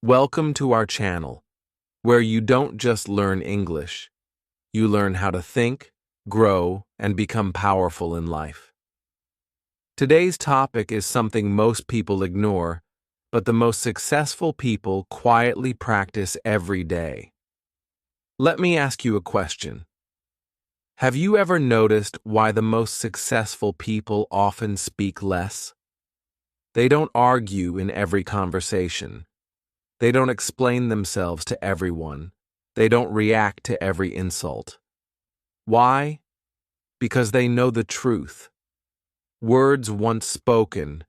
Welcome to our channel, where you don't just learn English, you learn how to think, grow, and become powerful in life. Today's topic is something most people ignore, but the most successful people quietly practice every day. Let me ask you a question. Have you ever noticed why the most successful people often speak less? They don't argue in every conversation. They don't explain themselves to everyone. They don't react to every insult. Why? Because they know the truth. Words once spoken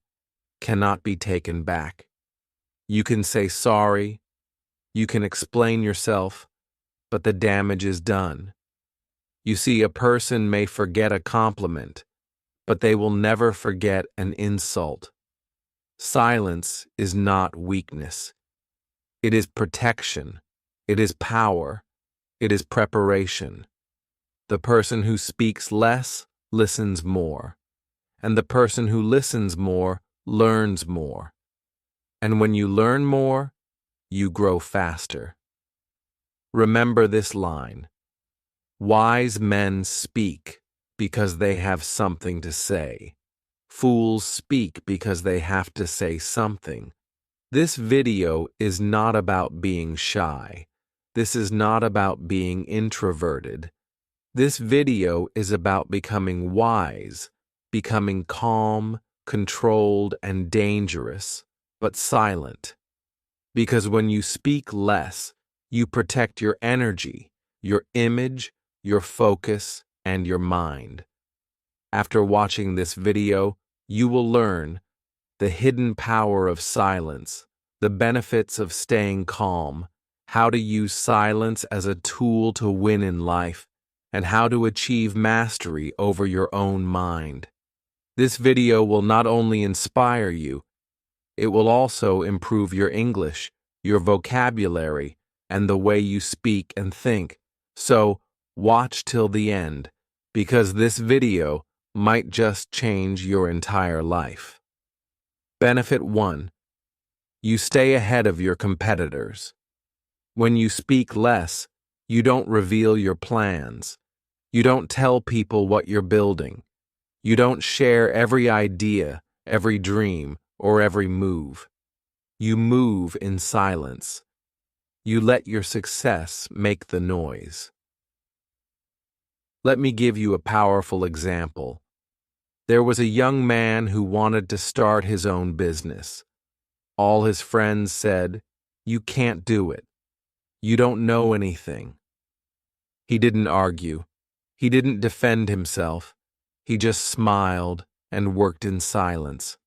cannot be taken back. You can say sorry, you can explain yourself, but the damage is done. You see, a person may forget a compliment, but they will never forget an insult. Silence is not weakness. It is protection. It is power. It is preparation. The person who speaks less listens more, and the person who listens more learns more. And when you learn more, you grow faster. Remember this line: wise men speak because they have something to say. Fools speak because they have to say something. This video is not about being shy. This is not about being introverted. This video is about becoming wise, becoming calm, controlled, and dangerous, but silent. Because when you speak less, you protect your energy, your image, your focus, and your mind. After watching this video, you will learn the hidden power of silence, the benefits of staying calm, how to use silence as a tool to win in life, and how to achieve mastery over your own mind. This video will not only inspire you, it will also improve your English, your vocabulary, and the way you speak and think. So, watch till the end, because this video might just change your entire life. Benefit 1. You stay ahead of your competitors. When you speak less, you don't reveal your plans. You don't tell people what you're building. You don't share every idea, every dream, or every move. You move in silence. You let your success make the noise. Let me give you a powerful example. There was a young man who wanted to start his own business. All his friends said, "You can't do it. You don't know anything." He didn't argue. He didn't defend himself. He just smiled and worked in silence.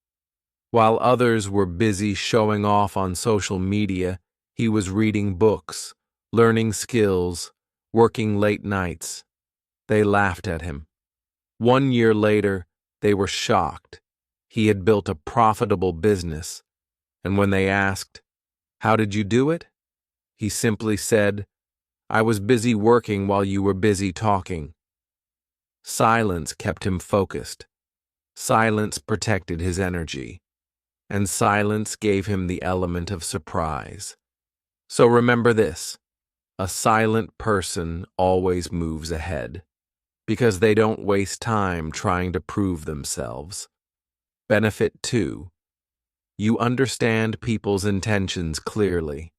While others were busy showing off on social media, he was reading books, learning skills, working late nights. They laughed at him. 1 year later, they were shocked. He had built a profitable business, and when they asked, "How did you do it?" he simply said, "I was busy working while you were busy talking." Silence kept him focused. Silence protected his energy, and silence gave him the element of surprise. So remember this: a silent person always moves ahead, because they don't waste time trying to prove themselves. Benefit 2. You understand people's intentions clearly.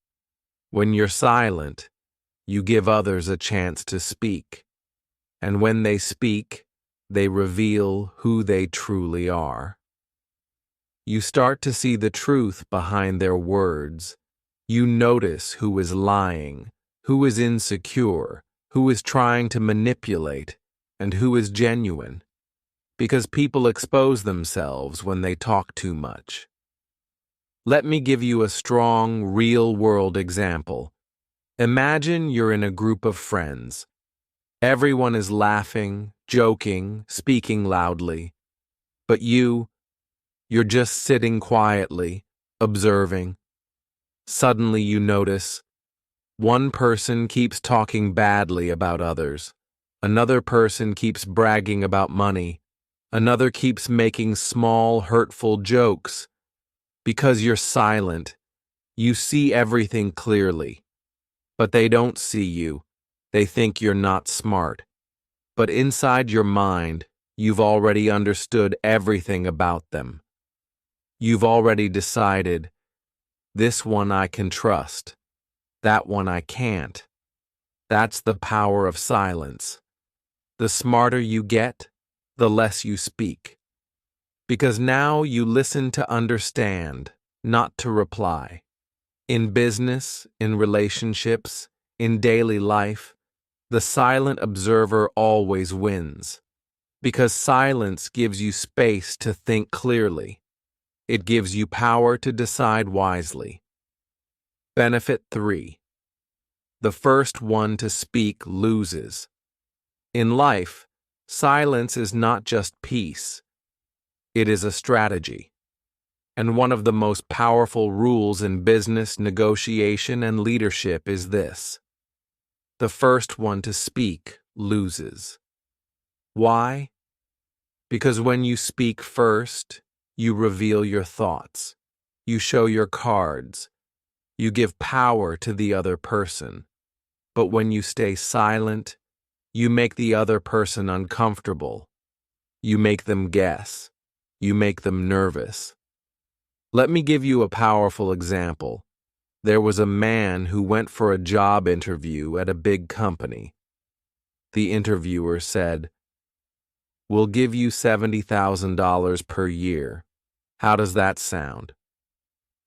When you're silent, you give others a chance to speak. And when they speak, they reveal who they truly are. You start to see the truth behind their words. You notice who is lying, who is insecure, who is trying to manipulate, and who is genuine. Because people expose themselves when they talk too much. Let me give you a strong, real-world example. Imagine you're in a group of friends. Everyone is laughing, joking, speaking loudly. But you're just sitting quietly, observing. Suddenly you notice one person keeps talking badly about others. Another person keeps bragging about money. Another keeps making small, hurtful jokes. Because you're silent, You see everything clearly, but they don't see you. They think you're not smart. But inside your mind, you've already understood everything about them. You've already decided, this one I can trust, that one I can't. That's the power of silence. The smarter you get, the less you speak. Because now you listen to understand, not to reply. In business, in relationships, in daily life, the silent observer always wins. Because silence gives you space to think clearly. It gives you power to decide wisely. Benefit 3. The first one to speak loses. In life, silence is not just peace. It is a strategy. And one of the most powerful rules in business, negotiation, and leadership is this: the first one to speak loses. Why? Because when you speak first, you reveal your thoughts. You show your cards. You give power to the other person. But when you stay silent, you make the other person uncomfortable. You make them guess. You make them nervous. Let me give you a powerful example. There was a man who went for a job interview at a big company. The interviewer said, "We'll give you $70,000 per year. How does that sound?"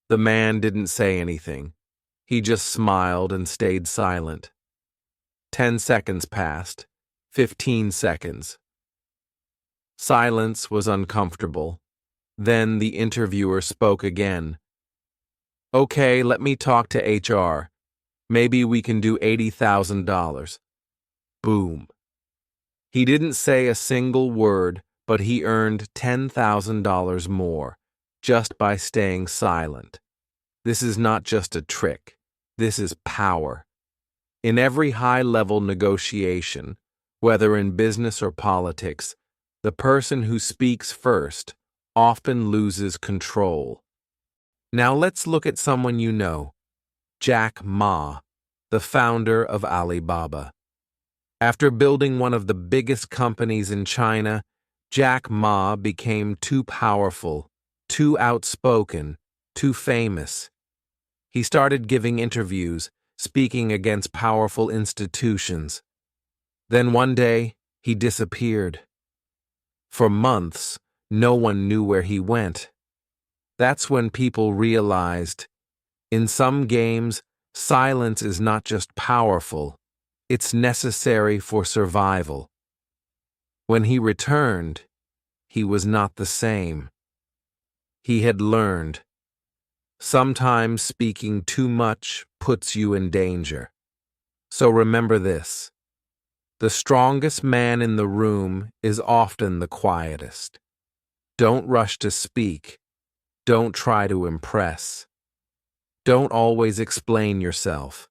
The man didn't say anything. He just smiled and stayed silent. 10 seconds passed. 15 seconds. Silence was uncomfortable. Then the interviewer spoke again. "Okay, let me talk to HR. Maybe we can do $80,000. Boom. He didn't say a single word, but he earned $10,000 more just by staying silent. This is not just a trick. This is power. In every high-level negotiation, whether in business or politics, the person who speaks first often loses control. Now let's look at someone you know, Jack Ma, the founder of Alibaba. After building one of the biggest companies in China, Jack Ma became too powerful, too outspoken, too famous. He started giving interviews, speaking against powerful institutions. Then one day, he disappeared. For months, no one knew where he went. That's when people realized, in some games, silence is not just powerful, it's necessary for survival. When he returned, he was not the same. He had learned. Sometimes speaking too much puts you in danger. So remember this: the strongest man in the room is often the quietest. Don't rush to speak. Don't try to impress. Don't always explain yourself,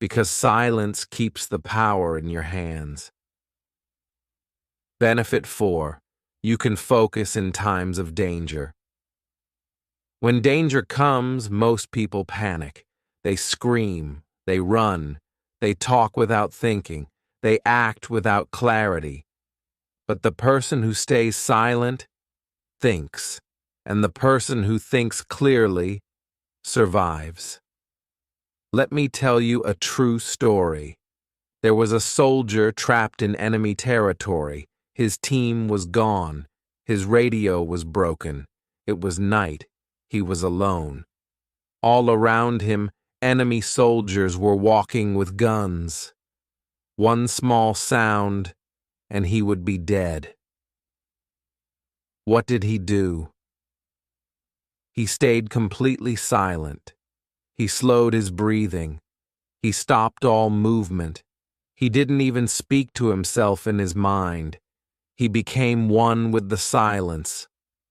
because silence keeps the power in your hands. Benefit 4. You can focus in times of danger. When danger comes, most people panic. They scream, they run, they talk without thinking, they act without clarity. But the person who stays silent thinks, and the person who thinks clearly survives. Let me tell you a true story. There was a soldier trapped in enemy territory. His team was gone. His radio was broken. It was night. He was alone. All around him, enemy soldiers were walking with guns. One small sound, and he would be dead. What did he do? He stayed completely silent. He slowed his breathing. He stopped all movement. He didn't even speak to himself in his mind. He became one with the silence.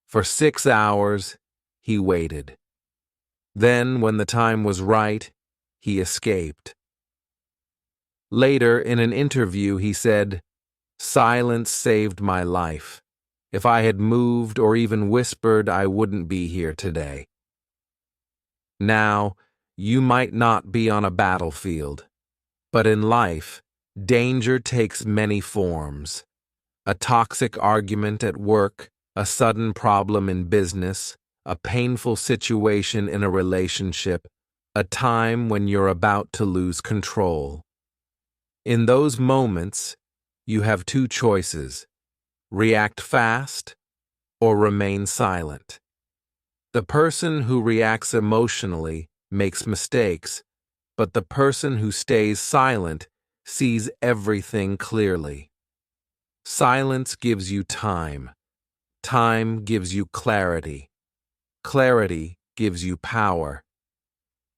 For 6 hours, he waited. Then, when the time was right, he escaped. Later, in an interview, he said, "Silence saved my life. If I had moved or even whispered, I wouldn't be here today." Now, You might not be on a battlefield, but in life, danger takes many forms. A toxic argument at work, a sudden problem in business, a painful situation in a relationship, a time when you're about to lose control. In those moments, you have two choices: react fast or remain silent. The person who reacts emotionally makes mistakes, but the person who stays silent sees everything clearly. Silence gives you time. Time gives you clarity. Clarity gives you power.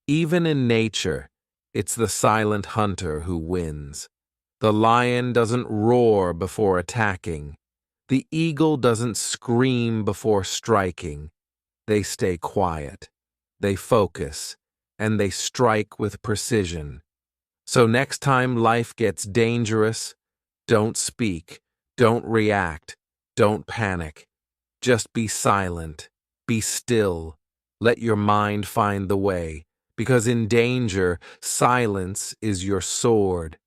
Even in nature, it's the silent hunter who wins. The lion doesn't roar before attacking. The eagle doesn't scream before striking. They stay quiet. They focus. And they strike with precision. So next time life gets dangerous, don't speak, don't react, don't panic. Just be silent, be still, let your mind find the way, because in danger, silence is your sword.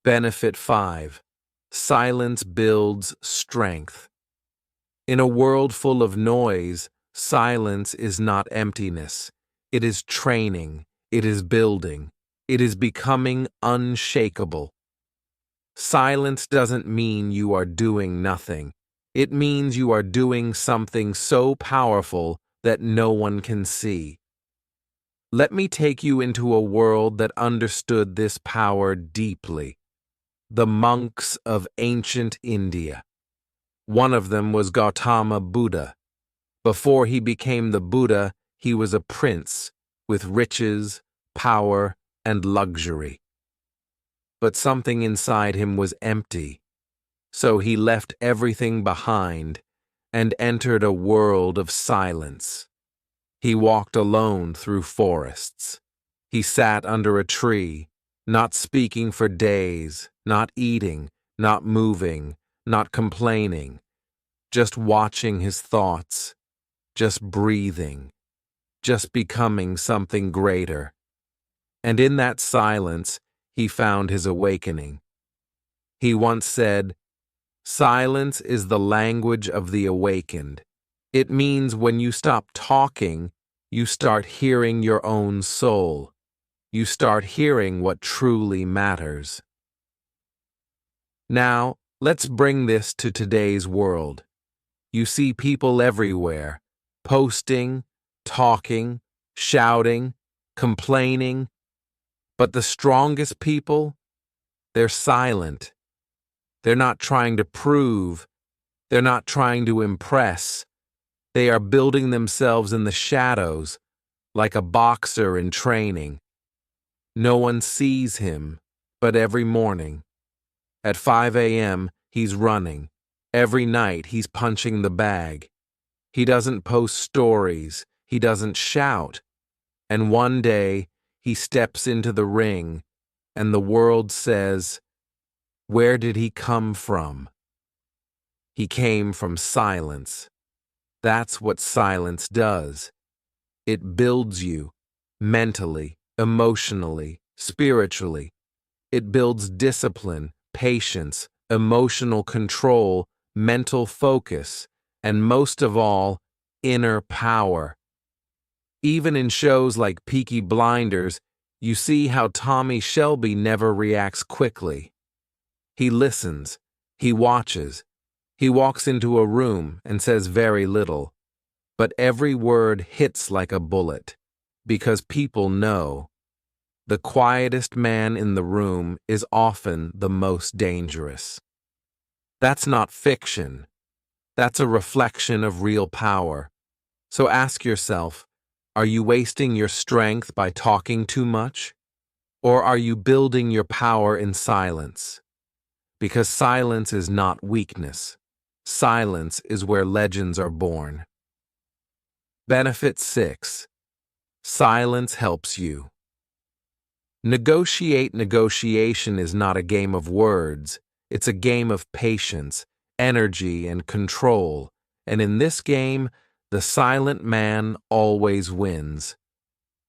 Benefit 5. Silence builds strength. In a world full of noise, silence is not emptiness. It is training, it is building, it is becoming unshakable. Silence doesn't mean you are doing nothing. It means you are doing something so powerful that no one can see. Let me take you into a world that understood this power deeply. The monks of ancient India. One of them was Gautama Buddha. Before he became the Buddha, he was a prince with riches, power, and luxury. But something inside him was empty. So he left everything behind and entered a world of silence. He walked alone through forests. He sat under a tree, not speaking for days, not eating, not moving, not complaining, just watching his thoughts, just breathing, just becoming something greater. And in that silence, he found his awakening. He once said, "Silence is the language of the awakened." It means when you stop talking, you start hearing your own soul. You start hearing what truly matters. Now, let's bring this to today's world. You see people everywhere, posting, talking, shouting, complaining, but the strongest people, they're silent. They're not trying to prove. They're not trying to impress. They are building themselves in the shadows, like a boxer in training. No one sees him, but every morning, at 5 a.m., he's running. Every night, he's punching the bag. He doesn't post stories. He doesn't shout. And one day, he steps into the ring, and the world says, "Where did he come from?" He came from silence. That's what silence does. It builds you mentally, emotionally, spiritually. It builds discipline, patience, emotional control, mental focus, and most of all, inner power. Even in shows like Peaky Blinders, you see how Tommy Shelby never reacts quickly. He listens, he watches, he walks into a room and says very little, but every word hits like a bullet, because people know the quietest man in the room is often the most dangerous. That's not fiction. That's a reflection of real power. So ask yourself, are you wasting your strength by talking too much? Or are you building your power in silence? Because silence is not weakness. Silence is where legends are born. Benefit 6. Silence helps you. Negotiation is not a game of words. It's a game of patience, energy, and control. And in this game, the silent man always wins.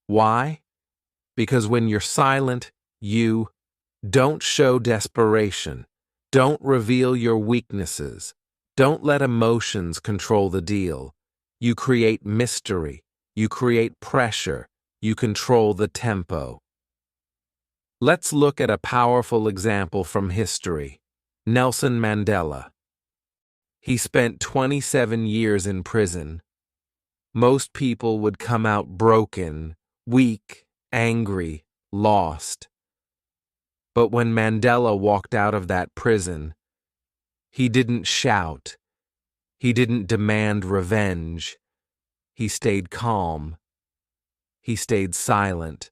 Why? Because when you're silent, you don't show desperation. Don't reveal your weaknesses. Don't let emotions control the deal. You create mystery. You create pressure. You control the tempo. Let's look at a powerful example from history. Nelson Mandela. He spent 27 years in prison. Most people would come out broken, weak, angry, lost. But when Mandela walked out of that prison, he didn't shout. He didn't demand revenge. He stayed calm. He stayed silent.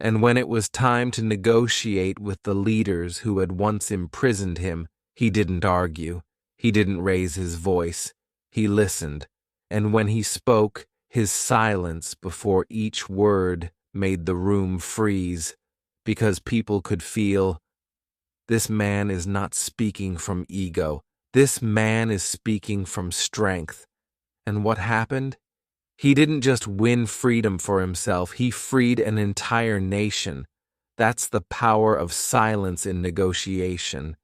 And when it was time to negotiate with the leaders who had once imprisoned him, he didn't argue. He didn't raise his voice. He listened. And when he spoke, his silence before each word made the room freeze, because people could feel, this man is not speaking from ego. This man is speaking from strength. And what happened? He didn't just win freedom for himself, he freed an entire nation. That's the power of silence in negotiation.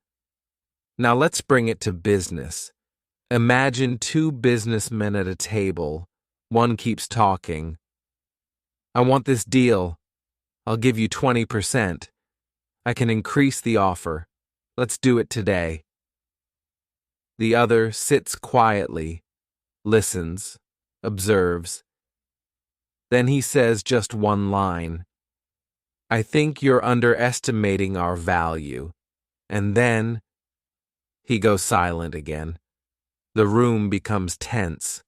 Now let's bring it to business. Imagine two businessmen at a table. One keeps talking. I want this deal. I'll give you 20%. I can increase the offer. Let's do it today. The other sits quietly, listens, observes. Then he says just one line. I think you're underestimating our value. And then he goes silent again. The room becomes tense.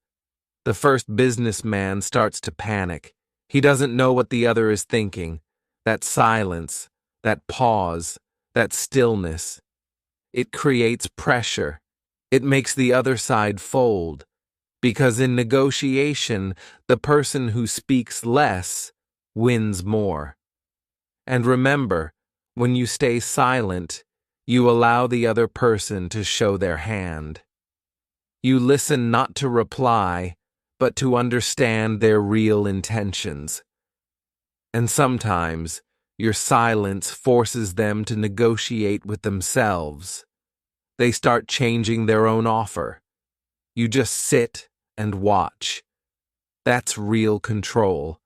The first businessman starts to panic. He doesn't know what the other is thinking. That silence, that pause, that stillness. It creates pressure. It makes the other side fold. Because in negotiation, the person who speaks less wins more. And remember, when you stay silent, you allow the other person to show their hand. You listen not to reply, but to understand their real intentions. And sometimes, your silence forces them to negotiate with themselves. They start changing their own offer. You just sit and watch. That's real control.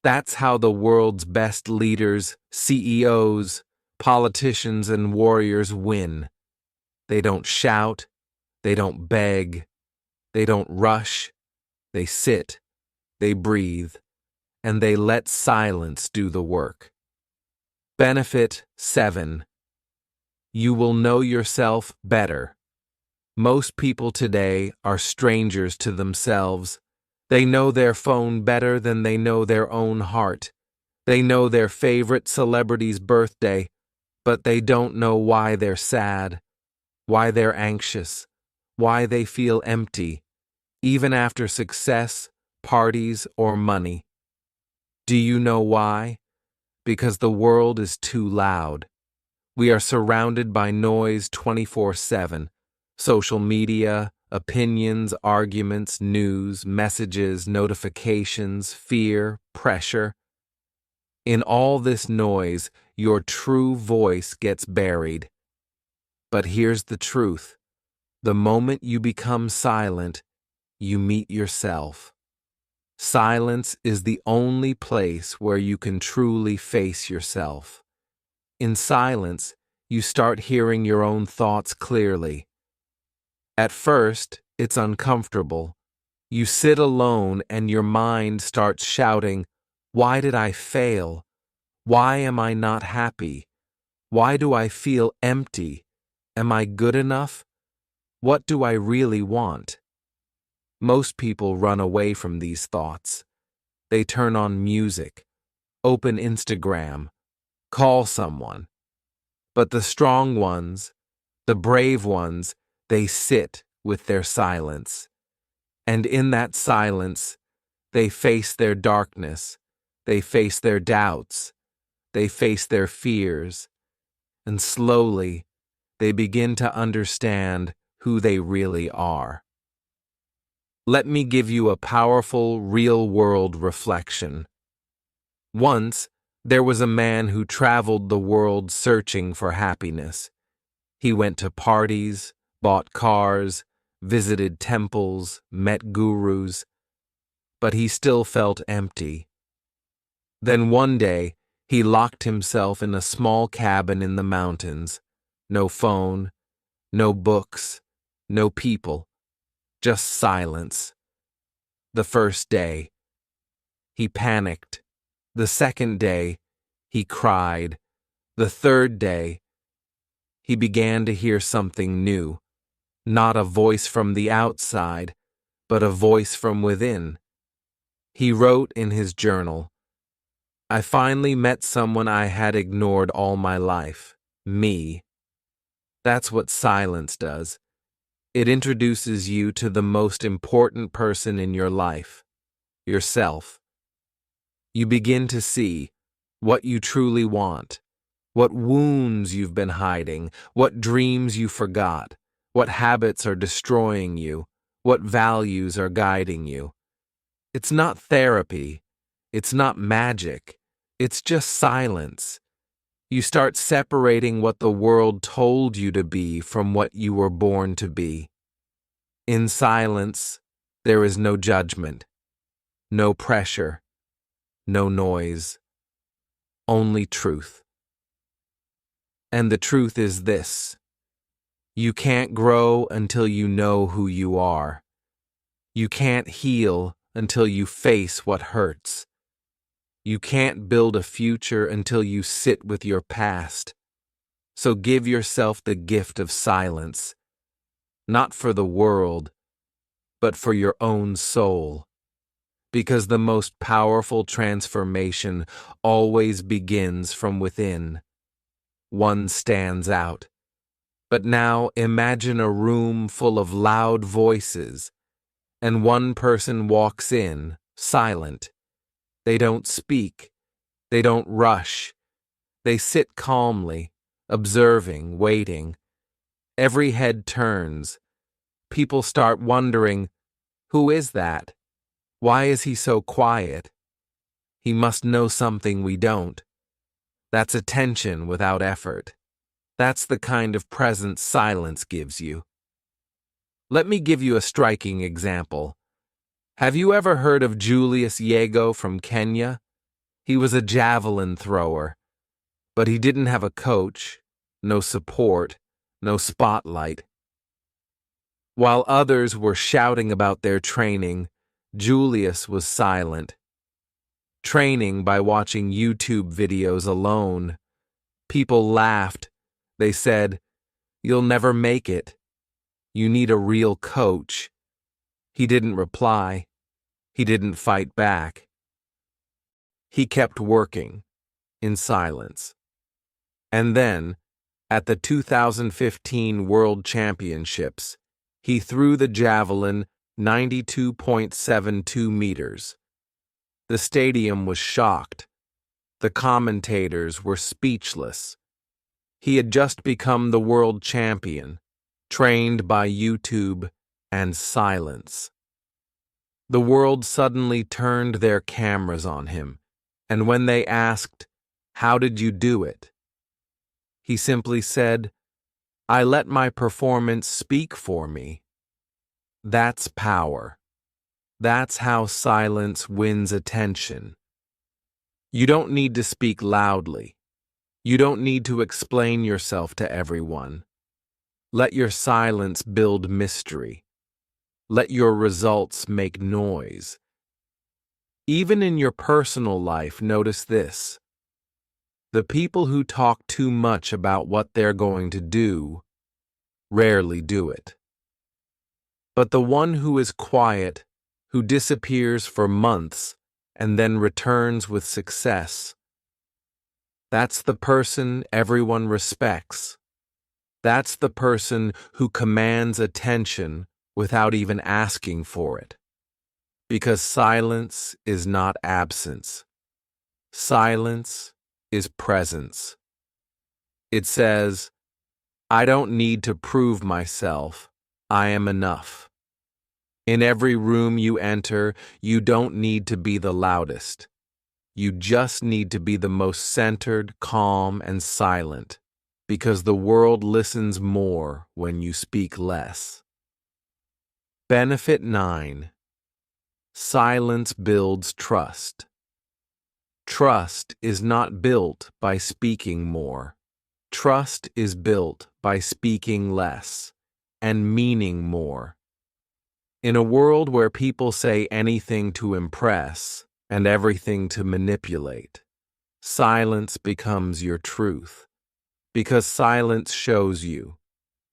That's how the world's best leaders, CEOs, politicians, and warriors win. They don't shout. They don't beg. They don't rush. They sit. They breathe. And they let silence do the work. Benefit 7. You will know yourself better. Most people today are strangers to themselves. They know their phone better than they know their own heart. They know their favorite celebrity's birthday, but they don't know why they're sad, why they're anxious, why they feel empty, even after success, parties, or money. Do you know why? Because the world is too loud. We are surrounded by noise 24/7. Social media, opinions, arguments, news, messages, notifications, fear, pressure. In all this noise, your true voice gets buried. But here's the truth. The moment you become silent, you meet yourself. Silence is the only place where you can truly face yourself. In silence, you start hearing your own thoughts clearly. At first, it's uncomfortable. You sit alone and your mind starts shouting, why did I fail? Why am I not happy? Why do I feel empty? Am I good enough? What do I really want? Most people run away from these thoughts. They turn on music, open Instagram, call someone. But the strong ones, the brave ones, they sit with their silence. And in that silence, they face their darkness, they face their doubts, they face their fears, and slowly they begin to understand who they really are. Let me give you a powerful, real-world reflection. Once, there was a man who traveled the world searching for happiness. He went to parties, bought cars, visited temples, met gurus, but he still felt empty. Then one day, he locked himself in a small cabin in the mountains. No phone, no books, no people, just silence. The first day, he panicked. The second day, he cried. The third day, he began to hear something new. Not a voice from the outside, but a voice from within. He wrote in his journal, "I finally met someone I had ignored all my life. Me." That's what silence does. It introduces you to the most important person in your life, yourself. You begin to see what you truly want, what wounds you've been hiding, what dreams you forgot, what habits are destroying you, what values are guiding you. It's not therapy. It's not magic. It's just silence. You start separating what the world told you to be from what you were born to be. In silence, there is no judgment, no pressure, no noise, only truth. And the truth is this: you can't grow until you know who you are. You can't heal until you face what hurts. You can't build a future until you sit with your past. So give yourself the gift of silence, not for the world, but for your own soul. Because the most powerful transformation always begins from within. One stands out. But now imagine a room full of loud voices, and one person walks in, silent. They don't speak. They don't rush. They sit calmly, observing, waiting. Every head turns. People start wondering, who is that? Why is he so quiet? He must know something we don't. That's attention without effort. That's the kind of presence silence gives you. Let me give you a striking example. Have you ever heard of Julius Yego from Kenya? He was a javelin thrower, but he didn't have a coach, no support, no spotlight. While others were shouting about their training, Julius was silent. Training by watching YouTube videos alone. People laughed. They said, "You'll never make it. You need a real coach." He didn't reply. He didn't fight back. He kept working, in silence. And then, at the 2015 World Championships, he threw the javelin 92.72 meters. The stadium was shocked. The commentators were speechless. He had just become the world champion, trained by YouTube and silence. The world suddenly turned their cameras on him, and when they asked, "How did you do it?" he simply said, "I let my performance speak for me." That's power. That's how silence wins attention. You don't need to speak loudly. You don't need to explain yourself to everyone. Let your silence build mystery. Let your results make noise. Even in your personal life, notice this. The people who talk too much about what they're going to do rarely do it. But the one who is quiet, who disappears for months and then returns with success, that's the person everyone respects. That's the person who commands attention without even asking for it. Because silence is not absence. Silence is presence. It says, "I don't need to prove myself. I am enough." In every room you enter, you don't need to be the loudest. You just need to be the most centered, calm, and silent, because the world listens more when you speak less. Benefit 9. Silence builds trust. Trust is not built by speaking more. Trust is built by speaking less and meaning more. In a world where people say anything to impress and everything to manipulate, silence becomes your truth, because silence shows you.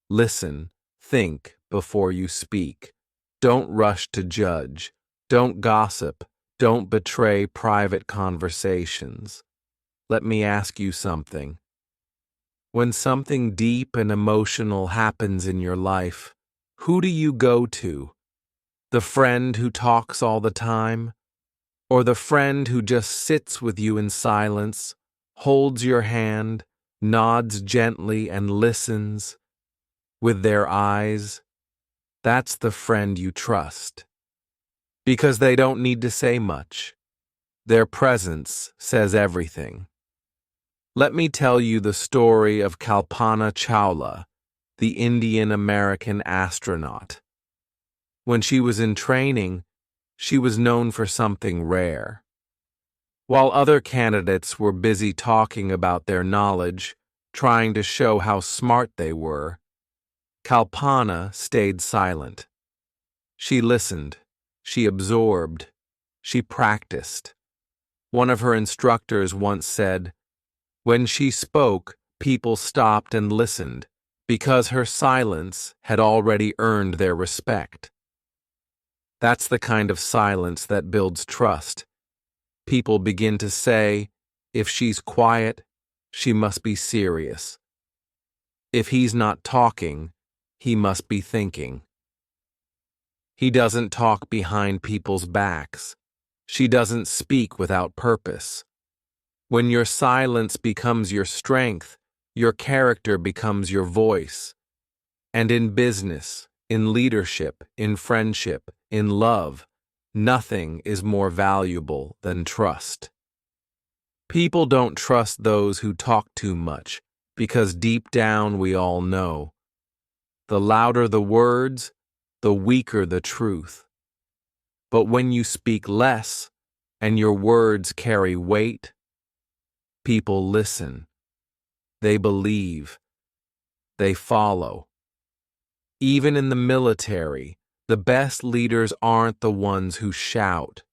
Listen, think before you speak. Don't rush to judge. Don't gossip. Don't betray private conversations. Let me ask you something. When something deep and emotional happens in your life, who do you go to? The friend who talks all the time? Or the friend who just sits with you in silence, holds your hand, nods gently, and listens with their eyes? That's the friend you trust. Because they don't need to say much. Their presence says everything. Let me tell you the story of Kalpana Chawla, the Indian-American astronaut. When she was in training, she was known for something rare. While other candidates were busy talking about their knowledge, trying to show how smart they were, Kalpana stayed silent. She listened, she absorbed, she practiced. One of her instructors once said, "When she spoke, people stopped and listened, because her silence had already earned their respect." That's the kind of silence that builds trust. People begin to say, if she's quiet, she must be serious. If he's not talking, he must be thinking. He doesn't talk behind people's backs. She doesn't speak without purpose. When your silence becomes your strength, your character becomes your voice. And in business, in leadership, in friendship, in love, nothing is more valuable than trust. People don't trust those who talk too much, because deep down we all know. The louder the words, the weaker the truth. But when you speak less, and your words carry weight, people listen. They believe. They follow. Even in the military, the best leaders aren't the ones who shout.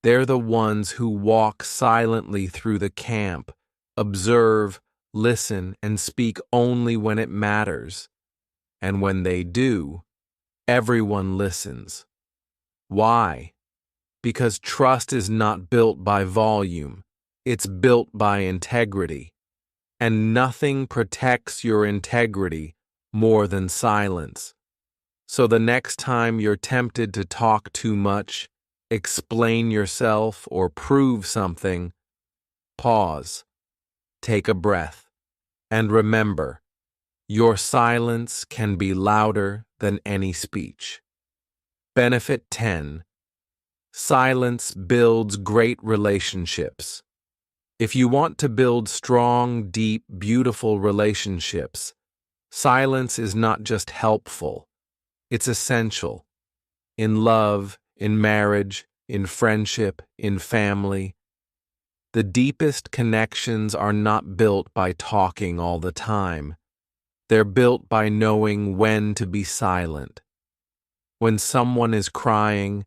They're the ones who walk silently through the camp, observe, listen, and speak only when it matters. And when they do, everyone listens. Why? Because trust is not built by volume. It's built by integrity. And nothing protects your integrity more than silence. So the next time you're tempted to talk too much, explain yourself, or prove something, pause, take a breath, and remember, your silence can be louder than any speech. Benefit 10. Silence builds great relationships. If you want to build strong, deep, beautiful relationships, silence is not just helpful, it's essential. In love, in marriage, in friendship, in family, the deepest connections are not built by talking all the time. They're built by knowing when to be silent. When someone is crying,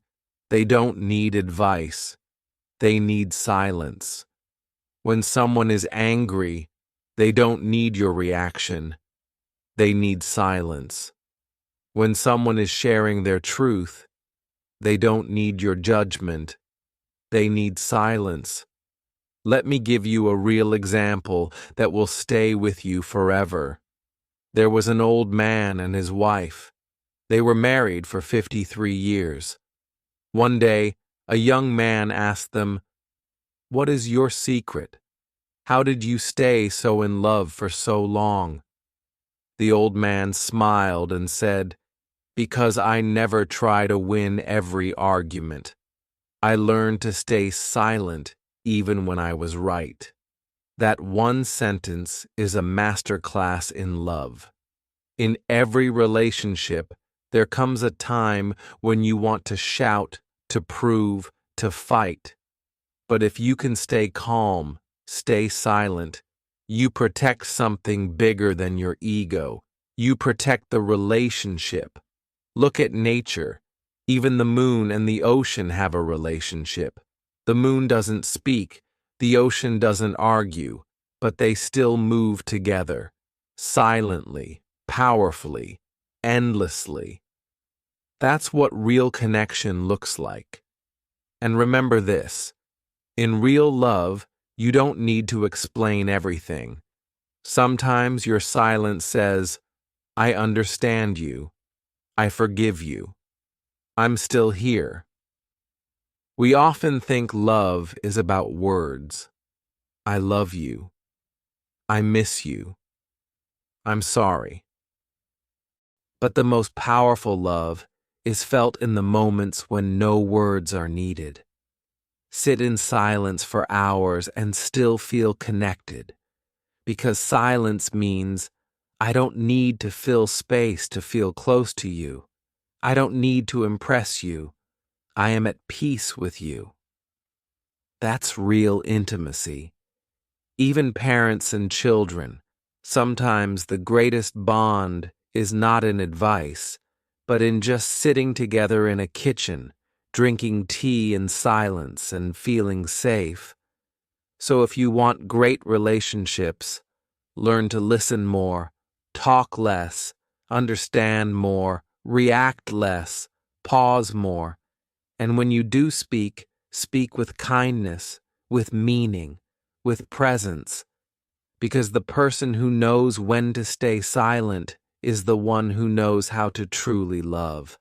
they don't need advice. They need silence. When someone is angry, they don't need your reaction. They need silence. When someone is sharing their truth, they don't need your judgment. They need silence. Let me give you a real example that will stay with you forever. There was an old man and his wife. They were married for 53 years. One day, a young man asked them, "What is your secret? How did you stay so in love for so long?" The old man smiled and said, "Because I never try to win every argument. I learned to stay silent even when I was right. That one sentence is a masterclass in love. In every relationship, there comes a time when you want to shout, to prove, to fight. But if you can stay calm, stay silent, you protect something bigger than your ego. You protect the relationship. Look at nature. Even the moon and the ocean have a relationship. The moon doesn't speak, the ocean doesn't argue, but they still move together, silently, powerfully, endlessly. That's what real connection looks like. And remember this, in real love, you don't need to explain everything. Sometimes your silence says, I understand you, I forgive you, I'm still here. We often think love is about words. I love you. I miss you. I'm sorry. But the most powerful love is felt in the moments when no words are needed. Sit in silence for hours and still feel connected. Because silence means I don't need to fill space to feel close to you. I don't need to impress you. I am at peace with you. That's real intimacy. Even parents and children, sometimes the greatest bond is not in advice, but in just sitting together in a kitchen, drinking tea in silence and feeling safe. So if you want great relationships, learn to listen more, talk less, understand more, react less, pause more. And when you do speak, speak with kindness, with meaning, with presence, because the person who knows when to stay silent is the one who knows how to truly love.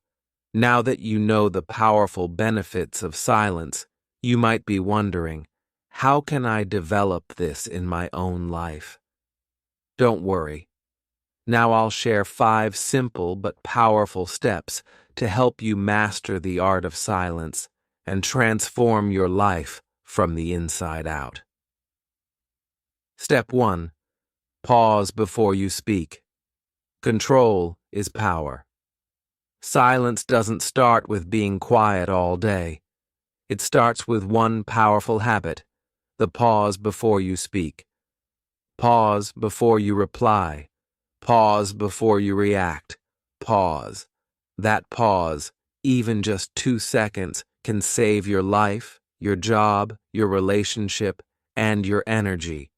Now that you know the powerful benefits of silence, you might be wondering, how can I develop this in my own life? Don't worry. Now I'll share 5 simple but powerful steps to help you master the art of silence and transform your life from the inside out. Step 1. Pause before you speak. Control is power. Silence doesn't start with being quiet all day. It starts with one powerful habit, the pause before you speak. Pause before you reply. Pause before you react. Pause. That pause, even just 2 seconds, can save your life, your job, your relationship, and your energy.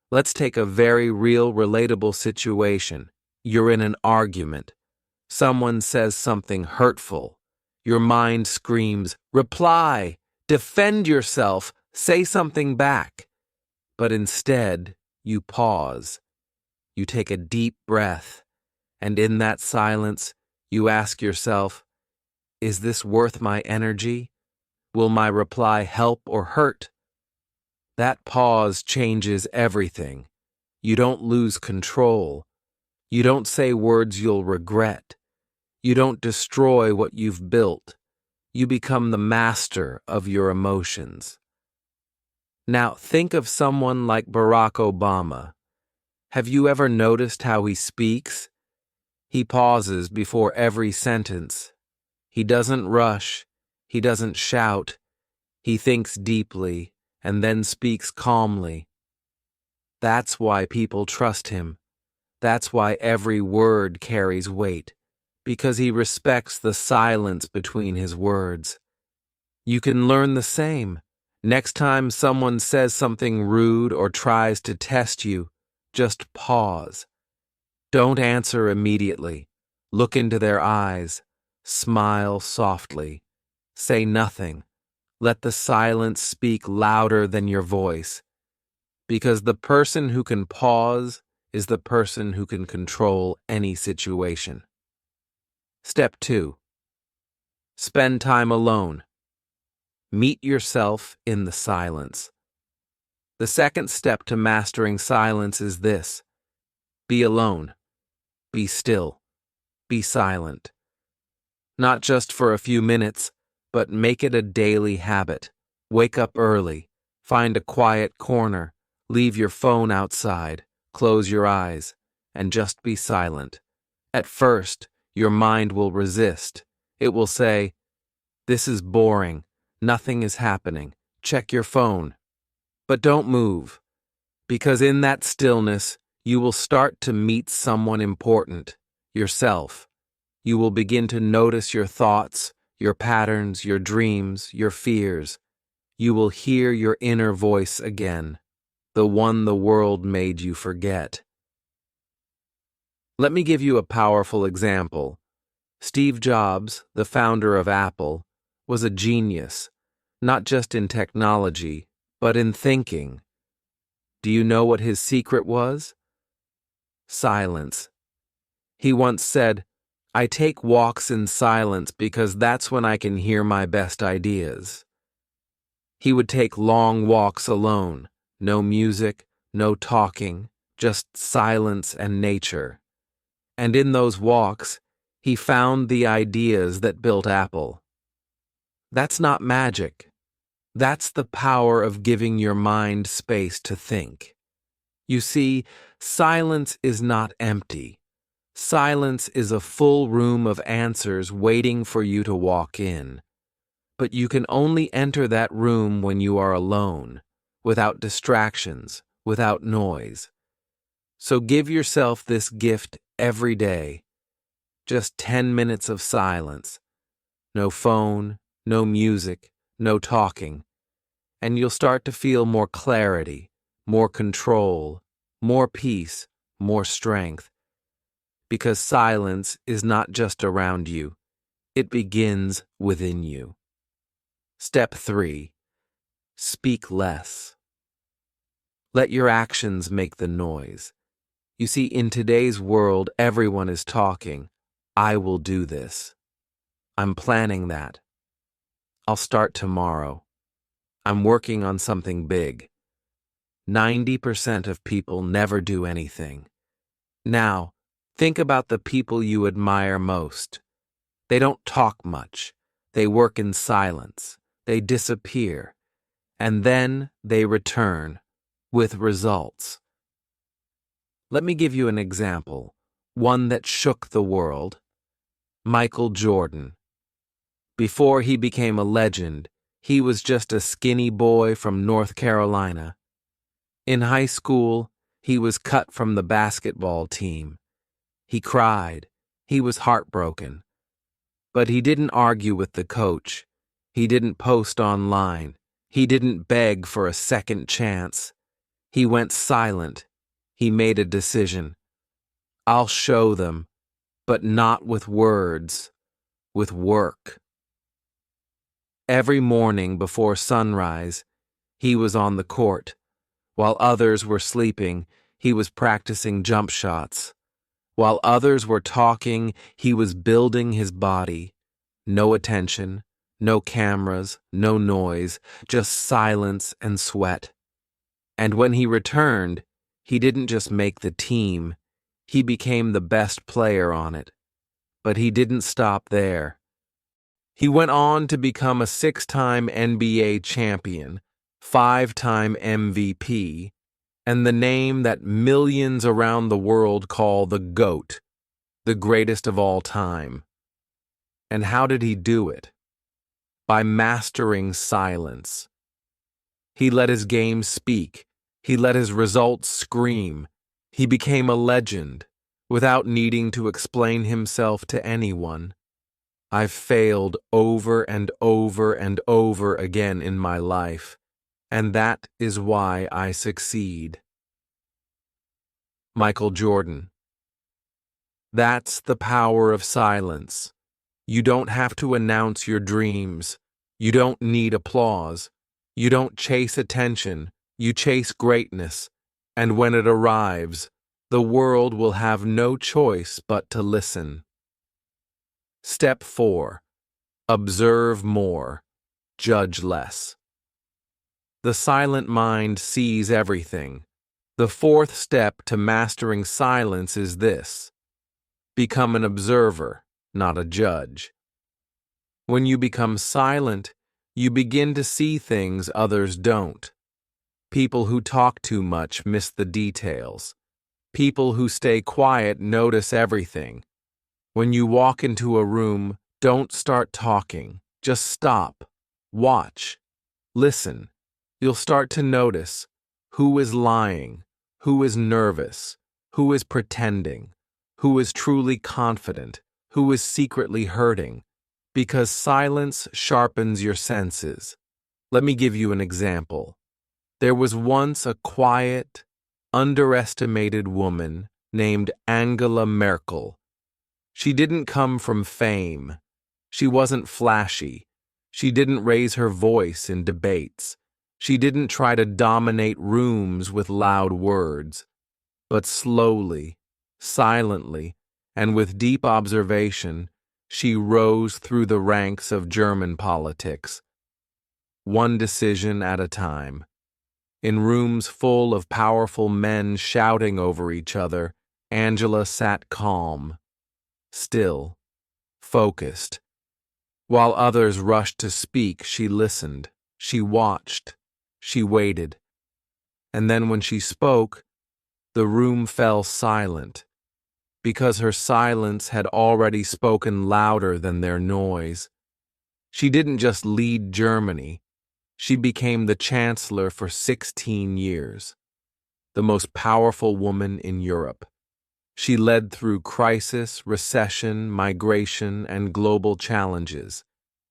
Let's take a very real, relatable situation. You're in an argument. Someone says something hurtful. Your mind screams, reply, defend yourself, say something back. But instead, you pause. You take a deep breath, and in that silence, you ask yourself, is this worth my energy? Will my reply help or hurt? That pause changes everything. You don't lose control. You don't say words you'll regret. You don't destroy what you've built. You become the master of your emotions. Now think of someone like Barack Obama. Have you ever noticed how he speaks? He pauses before every sentence. He doesn't rush. He doesn't shout. He thinks deeply and then speaks calmly. That's why people trust him. That's why every word carries weight, because he respects the silence between his words. You can learn the same. Next time someone says something rude or tries to test you, just pause. Don't answer immediately. Look into their eyes. Smile softly. Say nothing. Let the silence speak louder than your voice. Because the person who can pause is the person who can control any situation. Step 2. Spend time alone. Meet yourself in the silence. The second step to mastering silence is this. Be alone. Be still. Be silent. Not just for a few minutes, but make it a daily habit. Wake up early. Find a quiet corner, leave your phone outside, close your eyes, and just be silent. At first, your mind will resist. It will say, "This is boring. Nothing is happening. Check your phone." But don't move, because in that stillness, you will start to meet someone important, yourself. You will begin to notice your thoughts, your patterns, your dreams, your fears. You will hear your inner voice again, the one the world made you forget. Let me give you a powerful example. Steve Jobs, the founder of Apple, was a genius, not just in technology, but in thinking. Do you know what his secret was? Silence. He once said, "I take walks in silence because that's when I can hear my best ideas." He would take long walks alone, no music, no talking, just silence and nature. And in those walks, he found the ideas that built Apple. That's not magic. That's the power of giving your mind space to think. You see, silence is not empty. Silence is a full room of answers waiting for you to walk in. But you can only enter that room when you are alone, without distractions, without noise. So give yourself this gift every day. Just 10 minutes of silence. No phone, no music, no talking. And you'll start to feel more clarity, more control, more peace, more strength. Because silence is not just around you, it begins within you. Step 3. Speak less. Let your actions make the noise. You see, in today's world, everyone is talking. "I will do this. I'm planning that. I'll start tomorrow. I'm working on something big." 90% of people never do anything. Now, think about the people you admire most. They don't talk much. They work in silence. They disappear. And then they return with results. Let me give you an example, one that shook the world. Michael Jordan. Before he became a legend, he was just a skinny boy from North Carolina. In high school, he was cut from the basketball team. He cried. He was heartbroken. But he didn't argue with the coach. He didn't post online. He didn't beg for a second chance. He went silent. He made a decision. "I'll show them, but not with words, with work." Every morning before sunrise, he was on the court. While others were sleeping, he was practicing jump shots. While others were talking, he was building his body. No attention, no cameras, no noise, just silence and sweat. And when he returned, he didn't just make the team, he became the best player on it. But he didn't stop there. He went on to become a 6-time NBA champion, 5-time MVP, and the name that millions around the world call the GOAT, the greatest of all time. And how did he do it? By mastering silence. He let his game speak. He let his results scream. He became a legend without needing to explain himself to anyone. I've failed over and over and over again in my life, and that is why I succeed. Michael Jordan. That's the power of silence. You don't have to announce your dreams. You don't need applause. You don't chase attention. You chase greatness. And when it arrives, the world will have no choice but to listen. Step 4. Observe more. Judge less. The silent mind sees everything. The 4th step to mastering silence is this: become an observer, not a judge. When you become silent, you begin to see things others don't. People who talk too much miss the details. People who stay quiet notice everything. When you walk into a room, don't start talking. Just stop. Watch. Listen. You'll start to notice who is lying, who is nervous, who is pretending, who is truly confident, who is secretly hurting, because silence sharpens your senses. Let me give you an example. There was once a quiet, underestimated woman named Angela Merkel. She didn't come from fame. She wasn't flashy. She didn't raise her voice in debates. She didn't try to dominate rooms with loud words. But slowly, silently, and with deep observation, she rose through the ranks of German politics, one decision at a time. In rooms full of powerful men shouting over each other, Angela sat calm, still, focused. While others rushed to speak, she listened, she watched, she waited. And then when she spoke, the room fell silent, because her silence had already spoken louder than their noise. She didn't just lead Germany, she became the chancellor for 16 years, the most powerful woman in Europe. She led through crisis, recession, migration, and global challenges.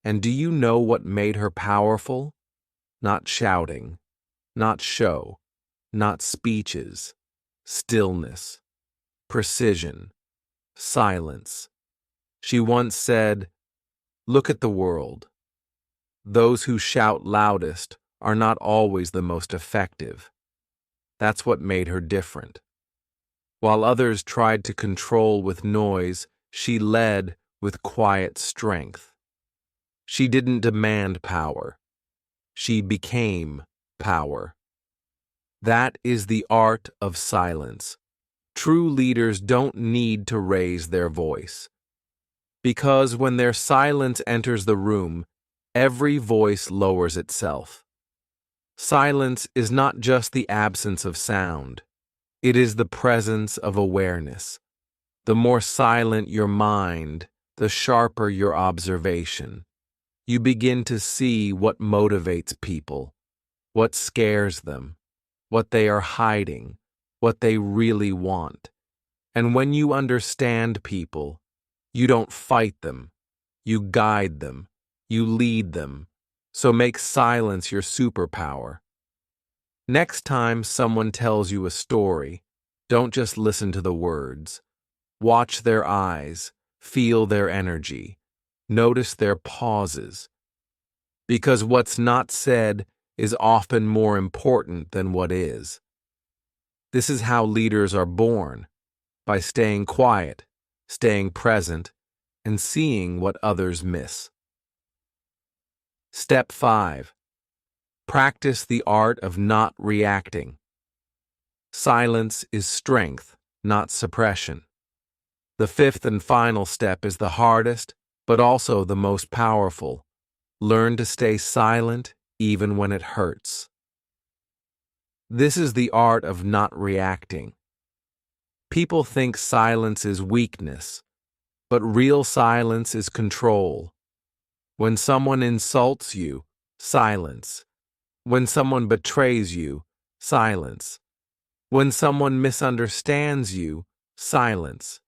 And do you know what made her powerful? Not shouting, not show, not speeches, stillness, precision, silence. She once said, "Look at the world. Those who shout loudest are not always the most effective." That's what made her different. While others tried to control with noise, she led with quiet strength. She didn't demand power. She became power. That is the art of silence. True leaders don't need to raise their voice. Because when their silence enters the room, every voice lowers itself. Silence is not just the absence of sound. It is the presence of awareness. The more silent your mind, the sharper your observation. You begin to see what motivates people, what scares them, what they are hiding, what they really want. And when you understand people, you don't fight them, you guide them, you lead them. So make silence your superpower. Next time someone tells you a story, don't just listen to the words. Watch their eyes, feel their energy, notice their pauses. Because what's not said is often more important than what is. This is how leaders are born, by staying quiet, staying present, and seeing what others miss. Step 5. Practice the art of not reacting. Silence is strength, not suppression. The fifth and final step is the hardest, but also the most powerful. Learn to stay silent even when it hurts. This is the art of not reacting. People think silence is weakness, but real silence is control. When someone insults you, silence. When someone betrays you, silence. When someone misunderstands you, silence.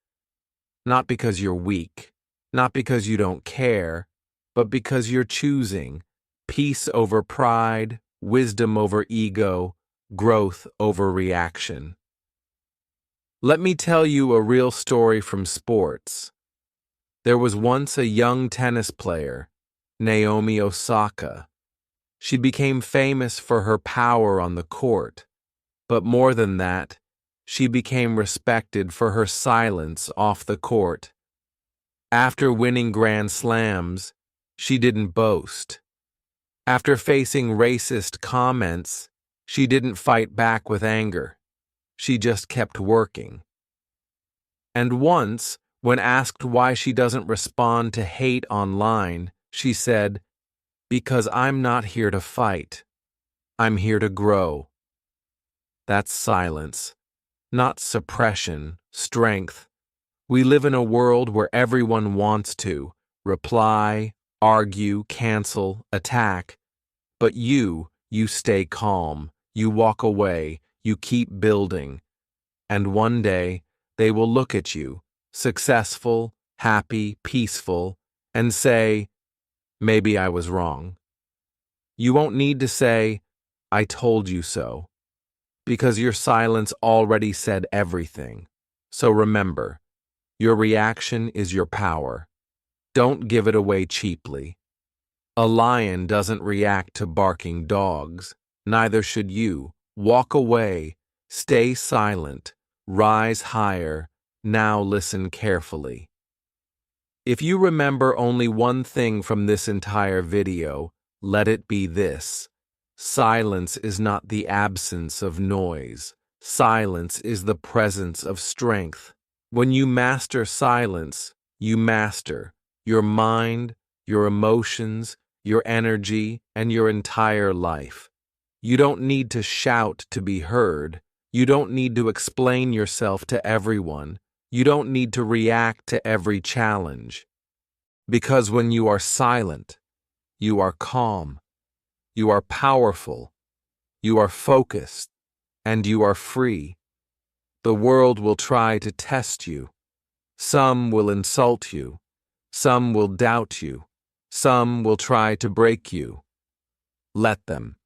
Not because you're weak, not because you don't care, but because you're choosing peace over pride, wisdom over ego, growth over reaction. Let me tell you a real story from sports. There was once a young tennis player, Naomi Osaka. She became famous for her power on the court, but more than that, she became respected for her silence off the court. After winning Grand Slams, she didn't boast. After facing racist comments, she didn't fight back with anger. She just kept working. And once, when asked why she doesn't respond to hate online, she said, "Because I'm not here to fight. I'm here to grow. That's silence, not suppression, strength. We live in a world where everyone wants to reply, argue, cancel, attack. But you stay calm, you walk away, you keep building. And one day, they will look at you, successful, happy, peaceful, and say, maybe I was wrong. You won't need to say, I told you so, because your silence already said everything. So remember, your reaction is your power. Don't give it away cheaply. A lion doesn't react to barking dogs. Neither should you. Walk away, stay silent, rise higher. Now listen carefully. If you remember only one thing from this entire video, let it be this. Silence is not the absence of noise. Silence is the presence of strength. When you master silence, you master your mind, your emotions, your energy, and your entire life. You don't need to shout to be heard. You don't need to explain yourself to everyone. You don't need to react to every challenge. Because when you are silent, you are calm, you are powerful, you are focused, and you are free. The world will try to test you. Some will insult you. Some will doubt you. Some will try to break you. Let them.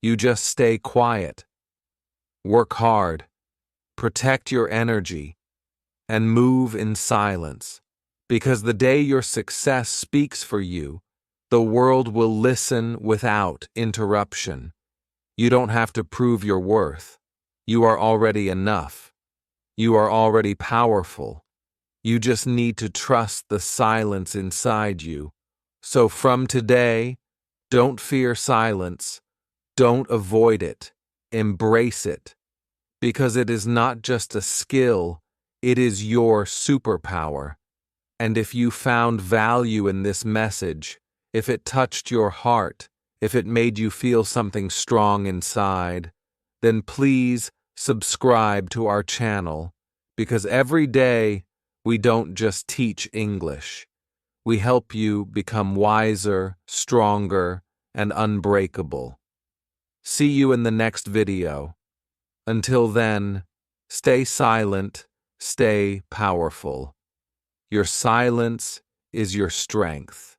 You just stay quiet. Work hard. Protect your energy. And move in silence. Because the day your success speaks for you, the world will listen without interruption. You don't have to prove your worth. You are already enough. You are already powerful. You just need to trust the silence inside you. So from today, don't fear silence. Don't avoid it. Embrace it. Because it is not just a skill, it is your superpower. And if you found value in this message, if it touched your heart, if it made you feel something strong inside, then please subscribe to our channel, because every day we don't just teach English. We help you become wiser, stronger, and unbreakable. See you in the next video. Until then, stay silent, stay powerful. Your silence is your strength.